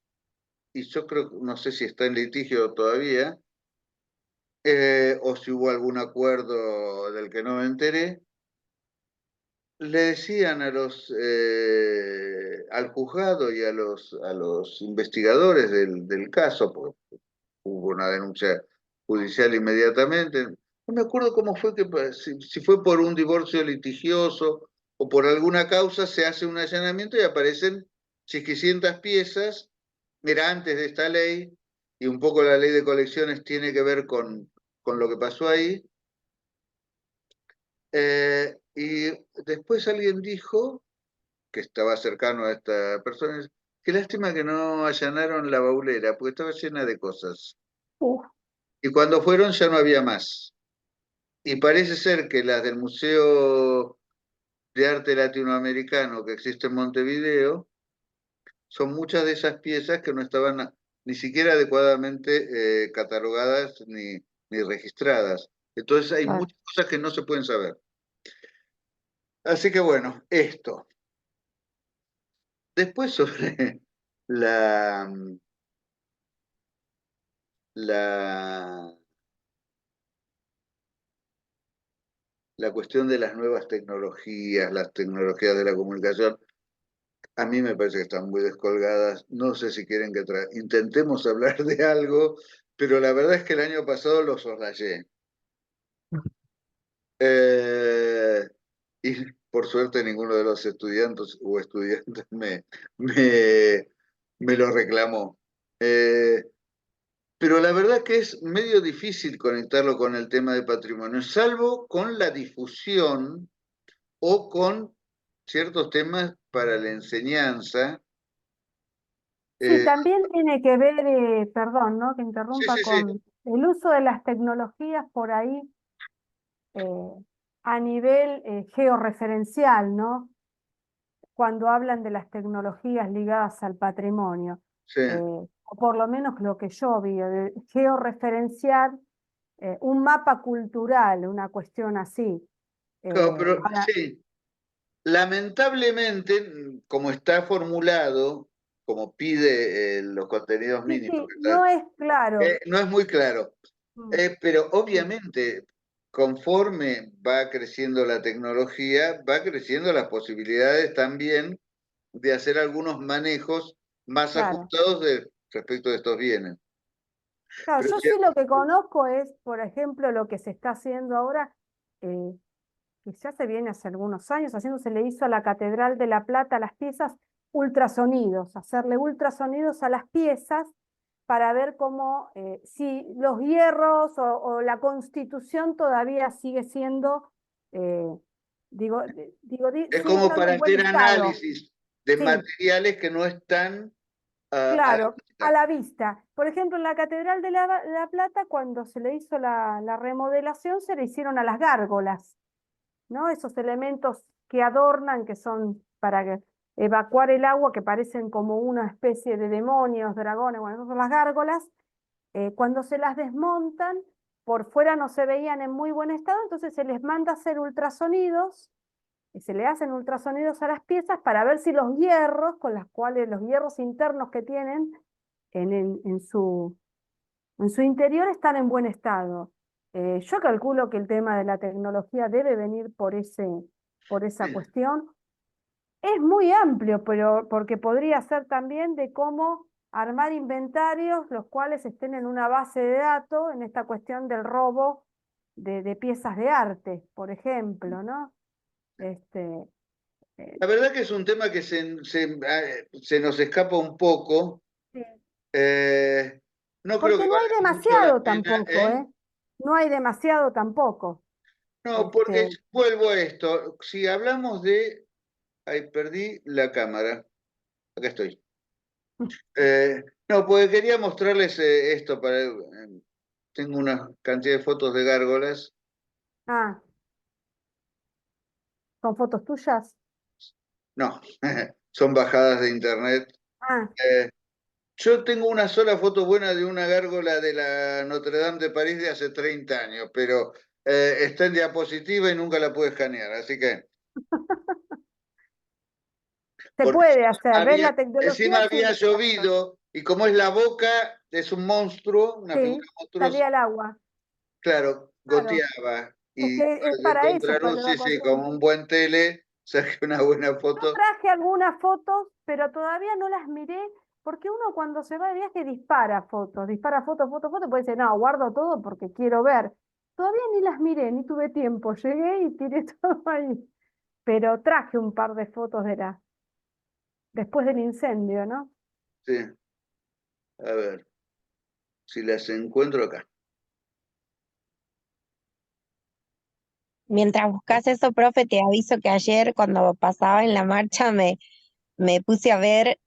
y yo creo, no sé si está en litigio todavía, o si hubo algún acuerdo del que no me enteré, le decían al juzgado y a los investigadores del caso, porque hubo una denuncia judicial inmediatamente, no me acuerdo cómo fue si fue por un divorcio litigioso o por alguna causa, se hace un allanamiento y aparecen chiquicientas piezas, era antes de esta ley, y un poco la ley de colecciones tiene que ver con lo que pasó ahí. Y después alguien dijo que estaba cercano a esta persona, qué lástima que no allanaron la baulera, porque estaba llena de cosas. Uf, Y cuando fueron ya no había más. Y parece ser que las del Museo de Arte Latinoamericano que existe en Montevideo, son muchas de esas piezas que no estaban ni siquiera adecuadamente catalogadas ni registradas. Entonces hay Claro. muchas cosas que no se pueden saber. Así que bueno, esto. Después sobre la, la, la cuestión de las nuevas tecnologías, las tecnologías de la comunicación, a mí me parece que están muy descolgadas. No sé si quieren que intentemos hablar de algo, pero la verdad es que el año pasado lo soslayé. Y por suerte ninguno de los estudiantes o estudiantes me, me lo reclamó. Pero la verdad que es medio difícil conectarlo con el tema de patrimonio, salvo con la difusión o con ciertos temas para la enseñanza. Sí, Eh, también tiene que ver, perdón, ¿no? Que sí, interrumpa sí, sí, con el uso de las tecnologías por ahí eh, a nivel georreferencial, ¿no? Cuando hablan de las tecnologías ligadas al patrimonio, sí. o por lo menos lo que yo vi, de georreferenciar un mapa cultural, una cuestión así. Claro, pero Para, sí, lamentablemente, como está formulado, como pide los contenidos sí, mínimos, sí, no es claro. no es muy claro. Mm, Pero sí, obviamente, conforme va creciendo la tecnología, va creciendo las posibilidades también de hacer algunos manejos más claro. ajustados respecto de estos bienes. Claro, Pero yo sí, sí lo que conozco es, por ejemplo, lo que se está haciendo ahora, eh, que ya se viene hace algunos años, haciendo, se le hizo a la Catedral de La Plata las piezas ultrasonidos, hacerle ultrasonidos a las piezas para ver cómo, si los hierros o la constitución todavía sigue siendo, eh, es sigue como estando para en buen hacer estado. análisis de Sí, materiales que no están a la claro, a vista. la vista. Por ejemplo, en la Catedral de La Plata, cuando se le hizo la remodelación, se le hicieron a las gárgolas, ¿no? Esos elementos que adornan, que son para evacuar el agua, que parecen como una especie de demonios, dragones, bueno, esas son las gárgolas. Cuando se las desmontan, por fuera no se veían en muy buen estado, entonces se les manda a hacer ultrasonidos y se le hacen ultrasonidos a las piezas para ver si los hierros, con las cuales los hierros internos que tienen en su interior están en buen estado. Yo calculo que el tema de la tecnología debe venir por esa Sí. cuestión. Es muy amplio, pero porque podría ser también de cómo armar inventarios, los cuales estén en una base de datos, en esta cuestión del robo de piezas de arte, por ejemplo, ¿no? Este, eh, La verdad que es un tema que se nos escapa un poco. sí. Eh, no creo Porque que no hay valga mucho la demasiado pena, tampoco, ¿eh? No hay demasiado tampoco. No, porque Este, vuelvo a esto. Si hablamos de... Ahí perdí la cámara. Acá estoy. No, porque quería mostrarles esto para... tengo una cantidad de fotos de gárgolas. ah, ¿son fotos tuyas? No, son bajadas de internet. Ah, Eh, yo tengo una sola foto buena de una gárgola de la Notre Dame de París de hace 30 años, pero está en diapositiva y nunca la pude escanear, así que... se Porque puede hacer, ¿ves? había, La tecnología encima había sirve para eso. llovido y como es la boca, es un monstruo, una figura Sí, monstruosa, salía al agua, claro, claro. goteaba. Es Y que es para eso, contra para un la sí, sí, evacuación. como un buen tele, saqué una buena Yo foto. traje algunas fotos, pero todavía no las miré, porque uno cuando se va de viaje dispara fotos, fotos, fotos, puede decir, no, guardo todo porque quiero ver. Todavía ni las miré, ni tuve tiempo. Llegué y tiré todo ahí. Pero traje un par de fotos después del incendio, ¿no? Sí, a ver, si las encuentro acá. Mientras buscas eso, profe, te aviso que ayer cuando pasaba en la marcha me puse a ver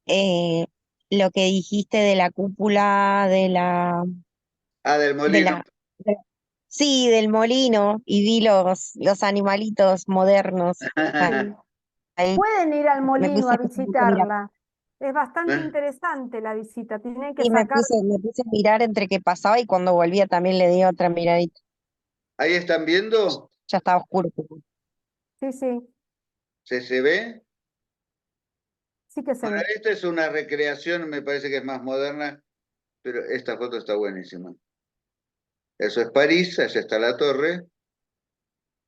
lo que dijiste de la cúpula, Ah, del de molino. la, de- sí, del molino, y vi los animalitos modernos Sí. ahí. Pueden ir al Me molino puse a a mirar. visitarla. Es bastante ¿Eh? interesante la visita. Tienen que Y sacar, me puse a mirar entre que pasaba y cuando volvía también le di otra miradita. Ahí están viendo, Ya estaba oscuro. sí, sí, se ve. sí que se Bueno, ve. esta es una recreación, me parece que es más moderna, pero esta foto está buenísima. Eso es París, allá está la torre.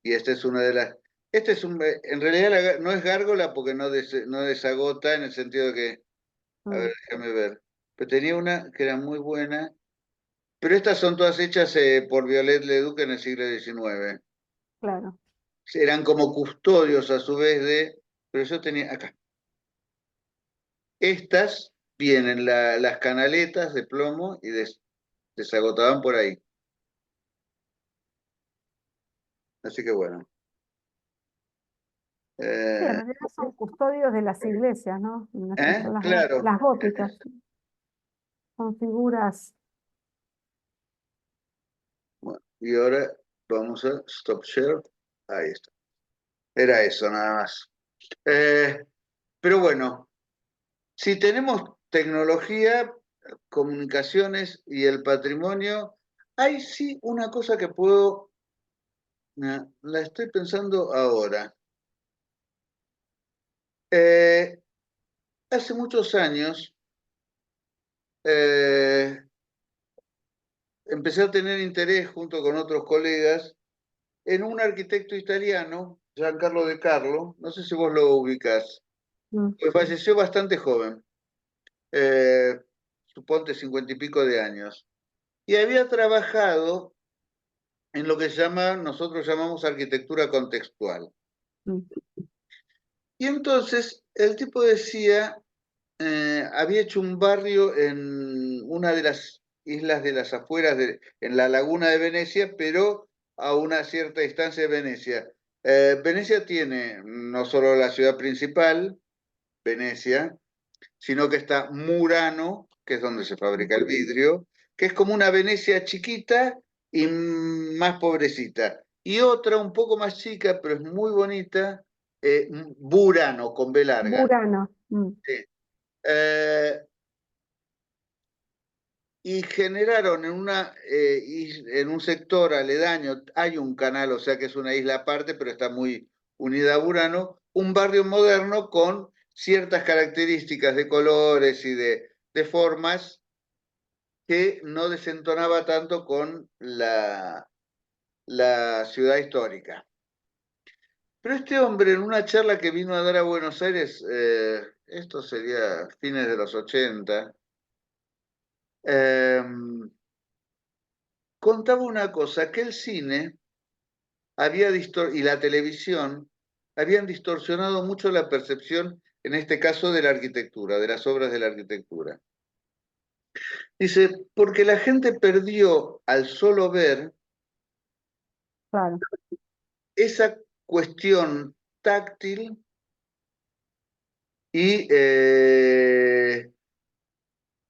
Y esta es una de las... Este es en realidad no es gárgola porque no desagota en el sentido de que... A ver, déjame ver. Pero tenía una que era muy buena. Pero estas son todas hechas por Viollet Leduc en el siglo XIX. Claro. Eran como custodios a su vez de... Pero yo tenía acá. Estas vienen las canaletas de plomo y desagotaban por ahí. Así que bueno. Sí, en realidad son custodios de las iglesias, ¿no? Que son Claro. las góticas. Son figuras. Bueno, y ahora vamos a stop share. Ahí está. Era eso nada más. Pero bueno, si tenemos tecnología, comunicaciones y el patrimonio, hay sí una cosa que la estoy pensando ahora. Hace muchos años empecé a tener interés junto con otros colegas en un arquitecto italiano, Giancarlo De Carlo, no sé si vos lo ubicás, que falleció bastante joven, suponte 50 y pico de años, y había trabajado en lo que nosotros llamamos arquitectura contextual. Y entonces el tipo decía, había hecho un barrio en una de las islas de las afueras, en la laguna de Venecia, pero a una cierta distancia de Venecia. Venecia tiene no solo la ciudad principal, Venecia, sino que está Murano, que es donde se fabrica el vidrio, que es como una Venecia chiquita y más pobrecita. Y otra un poco más chica, pero es muy bonita, Burano, con B larga. Burano. Sí. Y generaron en un sector aledaño, hay un canal, o sea que es una isla aparte, pero está muy unida a Burano, un barrio moderno con ciertas características de colores y de formas que no desentonaba tanto con la ciudad histórica. Pero este hombre, en una charla que vino a dar a Buenos Aires, esto sería fines de los 80, contaba una cosa, que el cine y la televisión habían distorsionado mucho la percepción, en este caso, de la arquitectura, de las obras de la arquitectura. Dice, porque la gente perdió al solo ver Claro. esa cuestión táctil y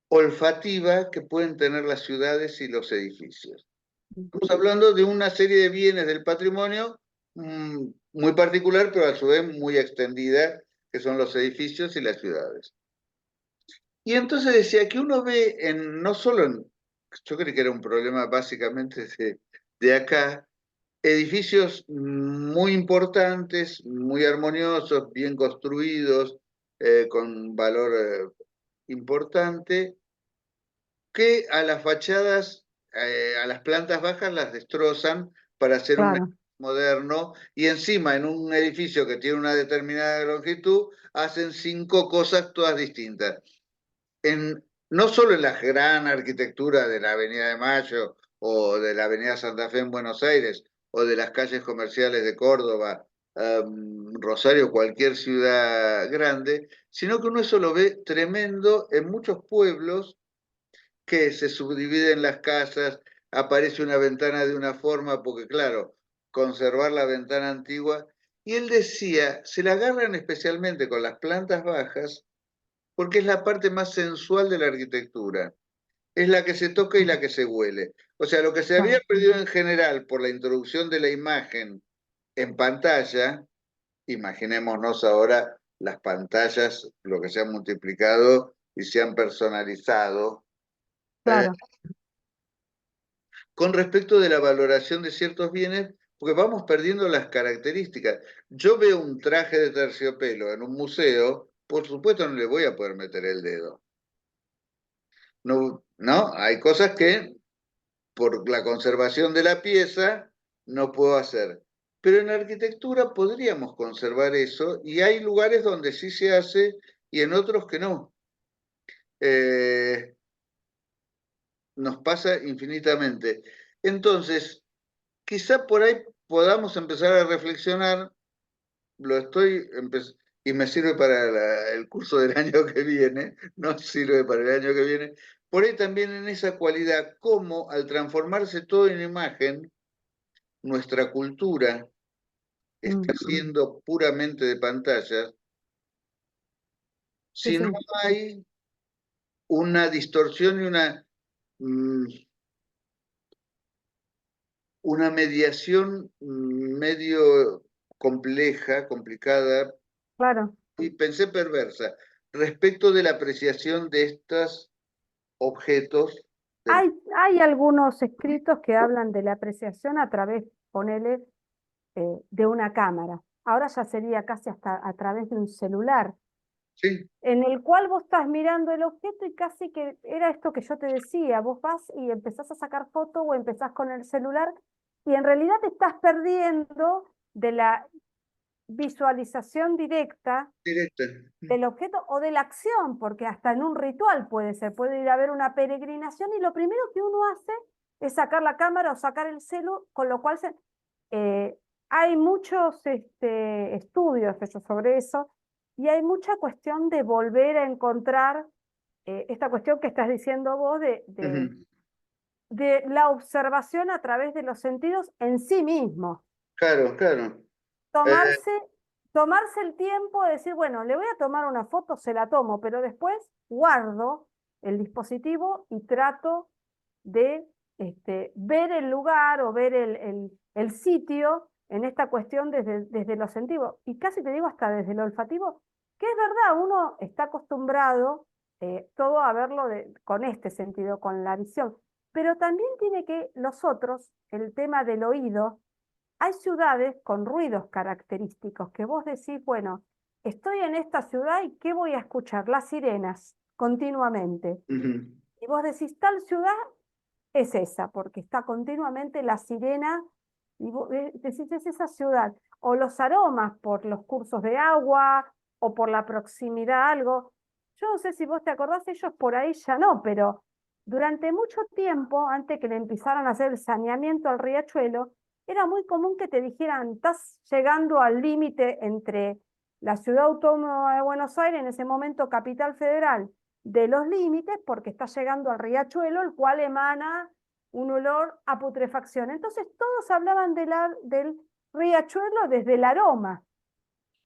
olfativa que pueden tener las ciudades y los edificios. Estamos hablando de una serie de bienes del patrimonio muy particular, pero a su vez muy extendida, que son los edificios y las ciudades. Y entonces decía que uno ve no solo yo creo que era un problema básicamente de acá, edificios muy importantes, muy armoniosos, bien construidos, con valor importante, que a las fachadas, a las plantas bajas las destrozan para hacer un Claro. moderno, y encima en un edificio que tiene una determinada longitud, hacen 5 cosas todas distintas. No solo en la gran arquitectura de la Avenida de Mayo o de la Avenida Santa Fe en Buenos Aires o de las calles comerciales de Córdoba, Rosario, cualquier ciudad grande, sino que uno eso lo ve tremendo en muchos pueblos que se subdividen las casas, aparece una ventana de una forma, porque claro, conservar la ventana antigua. Y él decía, se la agarran especialmente con las plantas bajas, porque es la parte más sensual de la arquitectura. Es la que se toca y la que se huele. O sea, lo que se había perdido en general por la introducción de la imagen en pantalla, imaginémonos ahora las pantallas, lo que se ha multiplicado y se han personalizado. Claro. Con respecto de la valoración de ciertos bienes, porque vamos perdiendo las características. Yo veo un traje de terciopelo en un museo, por supuesto no le voy a poder meter el dedo. No, ¿no? Hay cosas que por la conservación de la pieza no puedo hacer. Pero en arquitectura podríamos conservar eso y hay lugares donde sí se hace y en otros que no. Nos pasa infinitamente. Entonces, quizá por ahí podamos empezar a reflexionar, y me sirve para el curso del año que viene, no sirve para el año que viene, por ahí también en esa cualidad, cómo al transformarse todo en imagen, nuestra cultura está siendo puramente de pantallas, Sí, si no sí. hay una distorsión y una mediación medio compleja, complicada, Claro. y pensé perversa, respecto de la apreciación de estos objetos del... Hay algunos escritos que hablan de la apreciación a través, ponele, de una cámara. Ahora ya sería casi hasta a través de un celular, Sí, en el cual vos estás mirando el objeto y casi que era esto que yo te decía, vos vas y empezás a sacar foto o empezás con el celular y en realidad te estás perdiendo de la visualización directa directa. del objeto o de la acción, porque hasta en un ritual puede ser, puede ir a ver una peregrinación y lo primero que uno hace es sacar la cámara o sacar el celu, con lo cual hay muchos estudios hechos sobre eso y hay mucha cuestión de volver a encontrar esta cuestión que estás diciendo vos Ujú. de la observación a través de los sentidos en sí mismo. Claro, claro. Eh, Tomarse, tomarse el tiempo de decir, bueno, le voy a tomar una foto, se la tomo, pero después guardo el dispositivo y trato de ver el lugar o ver el sitio en esta cuestión desde los sentidos. Y casi te digo hasta desde el olfativo, que es verdad, uno está acostumbrado todo a verlo con este sentido, con la visión. Pero también tiene que los otros, el tema del oído, hay ciudades con ruidos característicos que vos decís, bueno, estoy en esta ciudad y ¿qué voy a escuchar? Las sirenas continuamente. ujú. Y vos decís, tal ciudad es esa, porque está continuamente la sirena, y vos decís, es esa ciudad. O los aromas por los cursos de agua, o por la proximidad a algo. Yo no sé si vos te acordás, ellos por ahí ya no, pero durante mucho tiempo, antes que le empezaran a hacer el saneamiento al riachuelo, era muy común que te dijeran, estás llegando al límite entre la ciudad autónoma de Buenos Aires, en ese momento capital federal, de los límites, porque está llegando al riachuelo, el cual emana un olor a putrefacción. Entonces todos hablaban del riachuelo desde el aroma,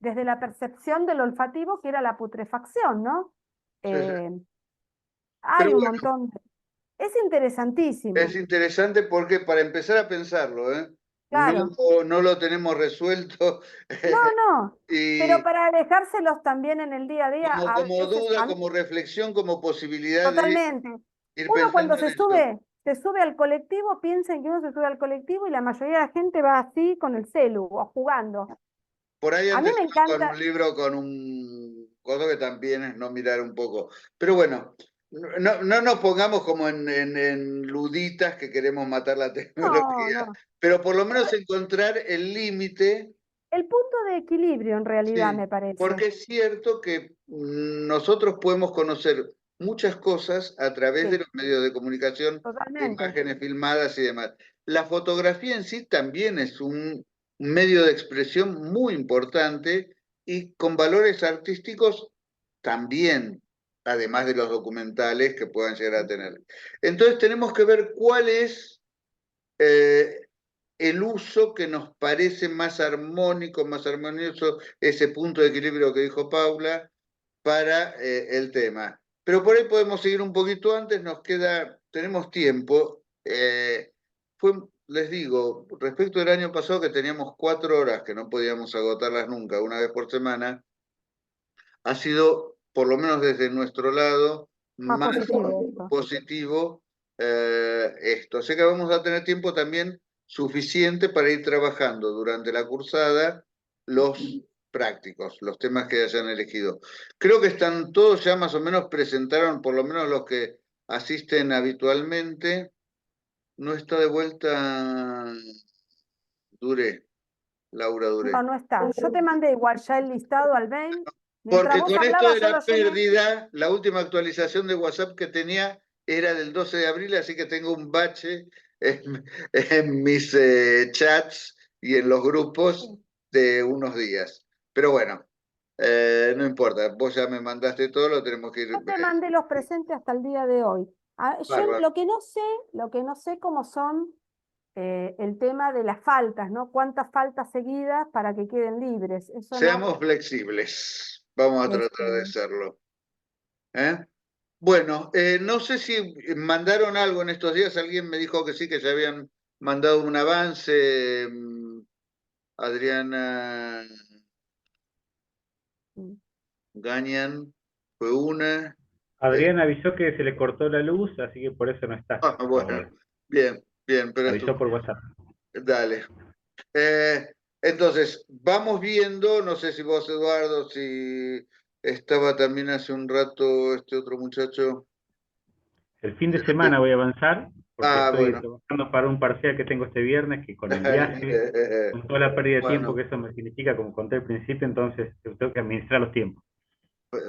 desde la percepción del olfativo, que era la putrefacción, ¿no? Sí, sí. Eh, Pero hay un bueno, montón. Es es interesantísimo, interesante porque para empezar a pensarlo, no, claro. no lo tenemos resuelto No, no, pero y para dejárselos también en el día a día, como, a como veces, duda, como reflexión, como posibilidad de totalmente. ir Uno cuando pensando en eso. se sube al colectivo, piensa que uno se sube al colectivo y la mayoría de la gente va así con el celu o jugando. Por ahí A mí antes me iba con un encanta, libro, con un coso que también es no mirar un poco. Pero bueno, no nos pongamos como en luditas que queremos matar la no, tecnología, no. pero por lo menos encontrar el límite. El punto de equilibrio en realidad Sí, me parece. porque es cierto que nosotros podemos conocer muchas cosas a través de Sí, los medios de comunicación, de totalmente. imágenes filmadas y demás. La fotografía en sí también es un medio de expresión muy importante y con valores artísticos también, además de los documentales que puedan llegar a tener. Entonces tenemos que ver cuál es eh, el uso que nos parece más armónico, más armonioso, ese punto de equilibrio que dijo Paula, para el tema. Pero por ahí podemos seguir un poquito antes, tenemos tiempo. Les digo, respecto del año pasado que teníamos 4 horas, que no podíamos agotarlas nunca, una vez por semana, ha sido, por lo menos desde nuestro lado, Más más positivo esto. positivo esto. Así que vamos a tener tiempo también suficiente para ir trabajando durante la cursada los prácticos, los temas que hayan elegido. Creo que están todos ya más o menos presentaron, por lo menos los que asisten habitualmente. No está de vuelta Duré. Laura Duré. No, no está. Yo te mandé igual ya el listado al mail. Porque Mientras vos con esto hablabas, de yo la lo llené. pérdida, la última actualización de WhatsApp que tenía era del 12 de abril, así que tengo un bache en mis chats y en los grupos de unos días. Pero bueno, no importa, vos ya me mandaste todo, lo tenemos que ir. Yo te mandé los presentes hasta el día de hoy. Yo Bárbaro. lo que no sé cómo son el tema de las faltas, ¿no? Cuántas faltas seguidas para que queden libres. Eso no. Seamos flexibles, vamos a tratar de serlo. ¿Eh? Bueno, no sé si mandaron algo en estos días, alguien me dijo que sí, que ya habían mandado un avance, Adriana Gañan fue una. Adrián avisó que se le cortó la luz, así que por eso no está Bueno, ahora. bien, pero Avisó por WhatsApp. dale. Entonces, vamos viendo, no sé si vos, Eduardo, si estaba también hace un rato este otro muchacho. El fin de semana voy a avanzar, porque estoy Bueno. trabajando para un parcial que tengo este viernes, que con el viaje, con toda la pérdida de tiempo que eso me significa, como conté al principio, entonces tengo que administrar los tiempos.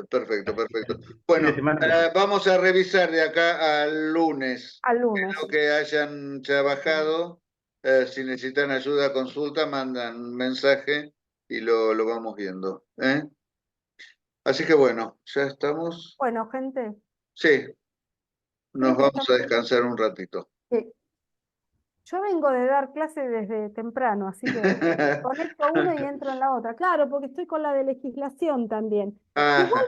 Perfecto. Fin de Bueno, semana vamos a revisar de acá al lunes. Al lunes. Lo que hayan trabajado, si necesitan ayuda, consulta, mandan un mensaje y lo vamos viendo. Así que bueno, ya estamos. Bueno, gente. Sí, nos Creo que vamos a estamos. descansar un ratito. Yo vengo de dar clase desde temprano, así que conecto una y entro en la otra. Claro, porque estoy con la de legislación también. Igual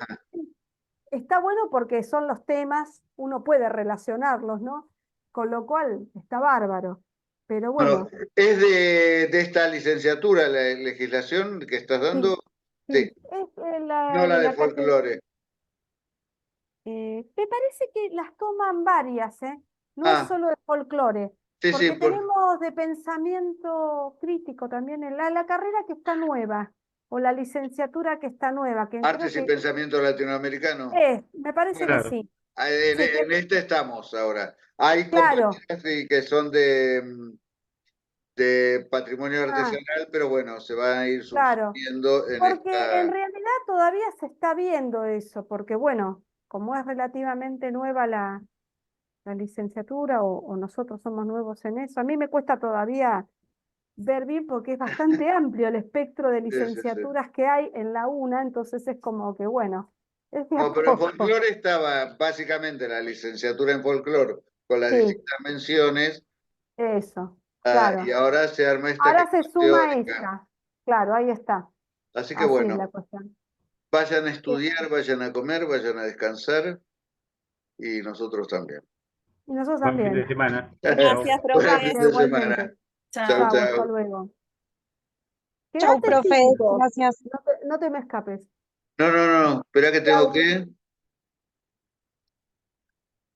está bueno porque son los temas, uno puede relacionarlos, ¿no? Con lo cual está bárbaro. Pero bueno, Bueno, ¿es de esta licenciatura la legislación que estás dando? Sí, sí, es no la de de la folclore. me parece que las toman varias, ¿eh? No es solo de folclore, Sí, porque sí, tenemos de pensamiento crítico también en la carrera que está nueva, o la licenciatura que está nueva, que creo artes y que pensamiento latinoamericano. me parece que Claro. sí. En, Sí, en este estamos ahora. Hay claro. compañeras que son de patrimonio artesanal, pero bueno, se van a ir Claro. subsumiendo en Porque en esta. realidad todavía se está viendo eso, porque bueno, como es relativamente nueva la licenciatura o nosotros somos nuevos en eso, a mí me cuesta todavía ver bien porque es bastante amplio el espectro de Sí, sí, sí. licenciaturas que hay en la UNA, entonces es como que bueno, es de a No, pero en poco. folclore estaba básicamente la licenciatura en folclore con las Sí, distintas menciones, eso, y claro. ahora se arma esta que Ahora es se más suma teórica. esta, claro, ahí está, Así que así es bueno, la cuestión. vayan a estudiar, vayan a comer, vayan a descansar y nosotros también. Y nosotros Buen fin también. de semana. Gracias, Buen profes. fin Gracias, de igualmente. semana. Chao. Chau, Chau, hasta chau. luego. Chau, Quédate profe, 5, gracias. no te me escapes. No, espera que tengo Chau. que.